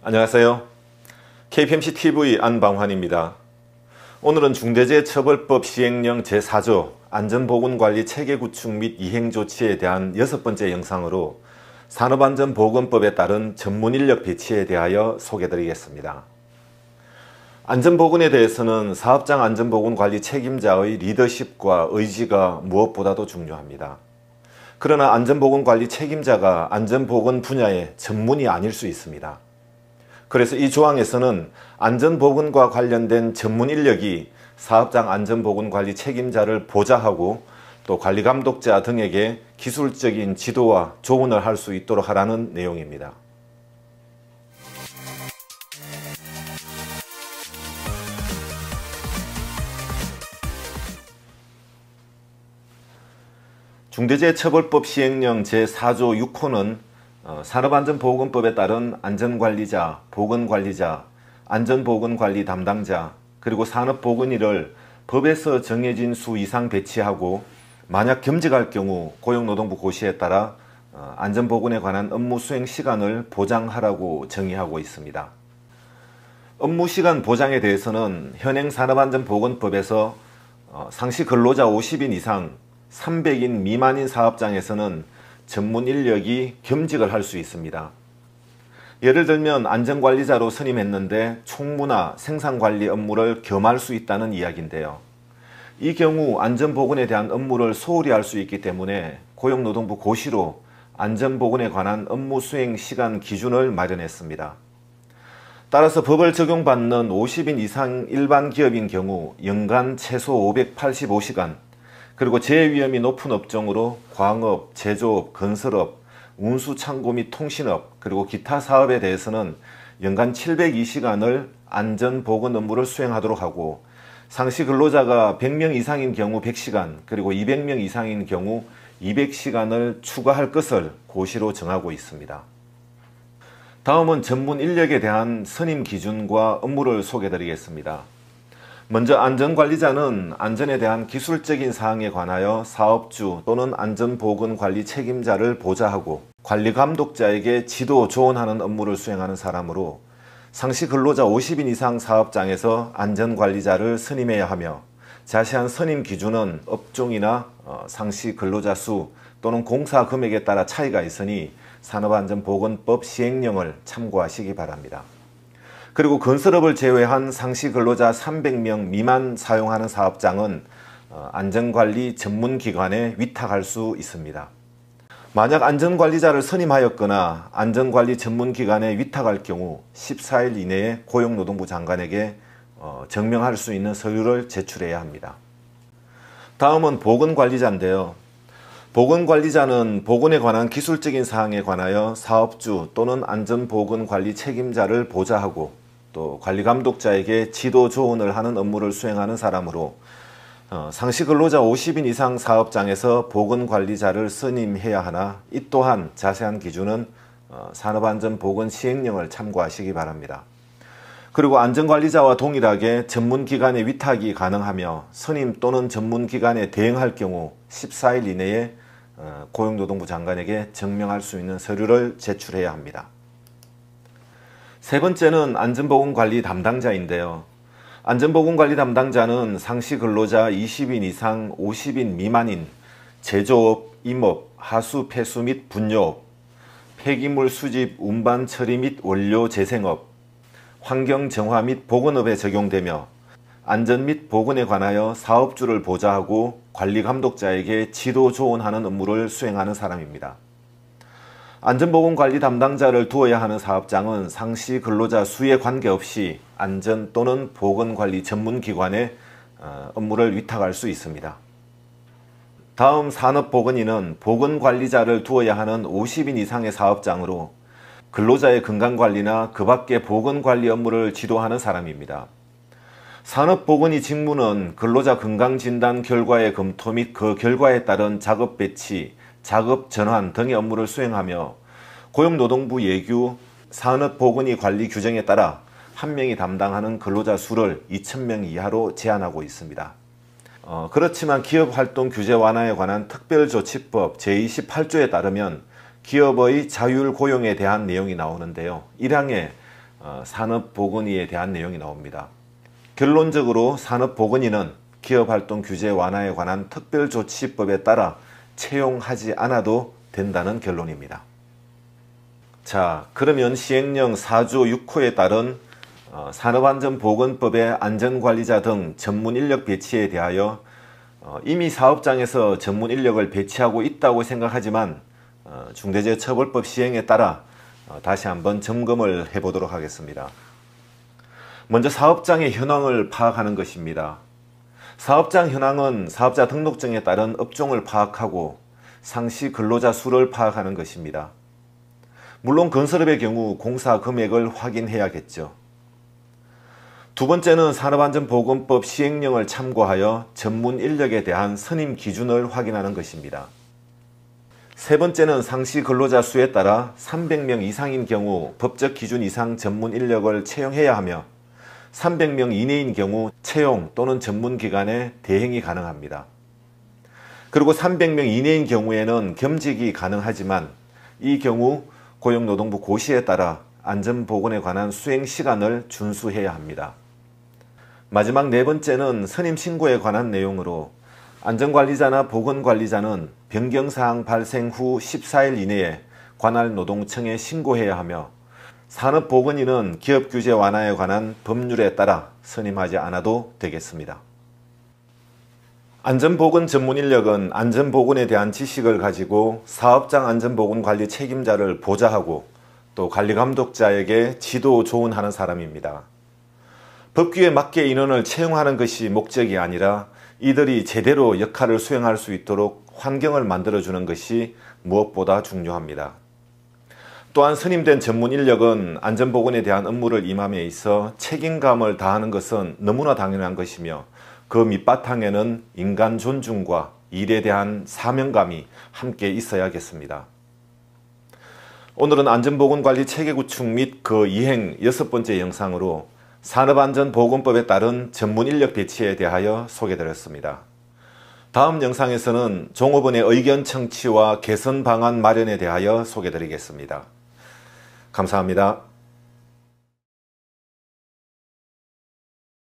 안녕하세요. KPMC TV 안방환입니다. 오늘은 중대재해처벌법 시행령 제4조 안전보건관리 체계구축 및 이행조치에 대한 6번째 영상으로 산업안전보건법에 따른 전문인력 배치에 대하여 소개드리겠습니다. 안전보건에 대해서는 사업장 안전보건관리 책임자의 리더십과 의지가 무엇보다도 중요합니다. 그러나 안전보건관리 책임자가 안전보건 분야의 전문이 아닐 수 있습니다. 그래서 이 조항에서는 안전보건과 관련된 전문 인력이 사업장 안전보건관리 책임자를 보좌하고 또 관리감독자 등에게 기술적인 지도와 조언을 할 수 있도록 하라는 내용입니다. 중대재해처벌법 시행령 제4조 6호는 산업안전보건법에 따른 안전관리자, 보건관리자, 안전보건관리 담당자, 그리고 산업보건의를 법에서 정해진 수 이상 배치하고 만약 겸직할 경우 고용노동부 고시에 따라 안전보건에 관한 업무 수행 시간을 보장하라고 정의하고 있습니다. 업무시간 보장에 대해서는 현행 산업안전보건법에서 상시 근로자 50인 이상, 300인 미만인 사업장에서는 전문 인력이 겸직을 할 수 있습니다. 예를 들면 안전관리자로 선임했는데 총무나 생산관리 업무를 겸할 수 있다는 이야기인데요. 이 경우 안전보건에 대한 업무를 소홀히 할 수 있기 때문에 고용노동부 고시로 안전보건에 관한 업무 수행 시간 기준을 마련했습니다. 따라서 법을 적용받는 50인 이상 일반 기업인 경우 연간 최소 585시간, 그리고 재해위험이 높은 업종으로 광업, 제조업, 건설업, 운수, 창고 및 통신업, 그리고 기타 사업에 대해서는 연간 702시간을 안전보건 업무를 수행하도록 하고, 상시 근로자가 100명 이상인 경우 100시간, 그리고 200명 이상인 경우 200시간을 추가할 것을 고시로 정하고 있습니다. 다음은 전문 인력에 대한 선임 기준과 업무를 소개드리겠습니다. 먼저 안전관리자는 안전에 대한 기술적인 사항에 관하여 사업주 또는 안전보건관리 책임자를 보좌하고 관리감독자에게 지도, 조언하는 업무를 수행하는 사람으로 상시 근로자 50인 이상 사업장에서 안전관리자를 선임해야 하며 자세한 선임 기준은 업종이나 상시 근로자 수 또는 공사 금액에 따라 차이가 있으니 산업안전보건법 시행령을 참고하시기 바랍니다. 그리고 건설업을 제외한 상시 근로자 300명 미만 사용하는 사업장은 안전관리 전문기관에 위탁할 수 있습니다. 만약 안전관리자를 선임하였거나 안전관리 전문기관에 위탁할 경우 14일 이내에 고용노동부 장관에게 정명할 수 있는 서류를 제출해야 합니다. 다음은 보건관리자인데요. 보건관리자는 보건에 관한 기술적인 사항에 관하여 사업주 또는 안전보건관리 책임자를 보좌하고 또 관리감독자에게 지도, 조언을 하는 업무를 수행하는 사람으로 상시 근로자 50인 이상 사업장에서 보건관리자를 선임해야 하나 이 또한 자세한 기준은 산업안전보건 시행령을 참고하시기 바랍니다. 그리고 안전관리자와 동일하게 전문기관에 위탁이 가능하며 선임 또는 전문기관에 대행할 경우 14일 이내에 고용노동부 장관에게 정명할 수 있는 서류를 제출해야 합니다. 세 번째는 안전보건관리 담당자인데요. 안전보건관리 담당자는 상시 근로자 20인 이상 50인 미만인 제조업, 임업, 하수, 폐수 및 분유업, 폐기물 수집, 운반, 처리 및 원료 재생업, 환경 정화 및 보건업에 적용되며 안전 및 보건에 관하여 사업주를 보좌하고 관리감독자에게 지도, 조언하는 업무를 수행하는 사람입니다. 안전보건관리 담당자를 두어야 하는 사업장은 상시 근로자 수에 관계없이 안전 또는 보건관리 전문기관에 업무를 위탁할 수 있습니다. 다음 산업보건의는 보건관리자를 두어야 하는 50인 이상의 사업장으로 근로자의 건강관리나 그 밖의 보건관리 업무를 지도하는 사람입니다. 산업보건의 직무는 근로자 건강진단 결과의 검토 및 그 결과에 따른 작업 배치, 작업 전환 등의 업무를 수행하며 고용노동부 예규 산업보건의 관리 규정에 따라 한 명이 담당하는 근로자 수를 2,000명 이하로 제한하고 있습니다. 그렇지만 기업활동 규제 완화에 관한 특별조치법 제28조에 따르면 기업의 자율 고용에 대한 내용이 나오는데요. 1항에 산업보건위에 대한 내용이 나옵니다. 결론적으로 산업보건위는 기업활동 규제 완화에 관한 특별조치법에 따라 채용하지 않아도 된다는 결론입니다. 자, 그러면 시행령 4조 6호에 따른 산업안전보건법의 안전관리자 등 전문인력 배치에 대하여 이미 사업장에서 전문인력을 배치하고 있다고 생각하지만 중대재해처벌법 시행에 따라 다시 한번 점검을 해보도록 하겠습니다. 먼저 사업장의 현황을 파악하는 것입니다. 사업장 현황은 사업자 등록증에 따른 업종을 파악하고 상시 근로자 수를 파악하는 것입니다. 물론 건설업의 경우 공사 금액을 확인해야겠죠. 두 번째는 산업안전보건법 시행령을 참고하여 전문 인력에 대한 선임 기준을 확인하는 것입니다. 세 번째는 상시 근로자 수에 따라 300명 이상인 경우 법적 기준 이상 전문 인력을 채용해야 하며 300명 이내인 경우 채용 또는 전문기관에 대행이 가능합니다. 그리고 300명 이내인 경우에는 겸직이 가능하지만 이 경우 고용노동부 고시에 따라 안전보건에 관한 수행시간을 준수해야 합니다. 마지막 네 번째는 선임신고에 관한 내용으로 안전관리자나 보건관리자는 변경사항 발생 후 14일 이내에 관할 노동청에 신고해야 하며 산업보건위는 기업규제 완화에 관한 법률에 따라 선임하지 않아도 되겠습니다. 안전보건 전문인력은 안전보건에 대한 지식을 가지고 사업장 안전보건관리 책임자를 보좌하고 또 관리감독자에게 지도 조언하는 사람입니다. 법규에 맞게 인원을 채용하는 것이 목적이 아니라 이들이 제대로 역할을 수행할 수 있도록 환경을 만들어주는 것이 무엇보다 중요합니다. 또한 선임된 전문인력은 안전보건에 대한 업무를 임함에 있어 책임감을 다하는 것은 너무나 당연한 것이며 그 밑바탕에는 인간 존중과 일에 대한 사명감이 함께 있어야겠습니다. 오늘은 안전보건관리 체계 구축 및 그 이행 6번째 영상으로 산업안전보건법에 따른 전문인력 배치에 대하여 소개드렸습니다. 다음 영상에서는 종업원의 의견 청취와 개선 방안 마련에 대하여 소개드리겠습니다. 감사합니다.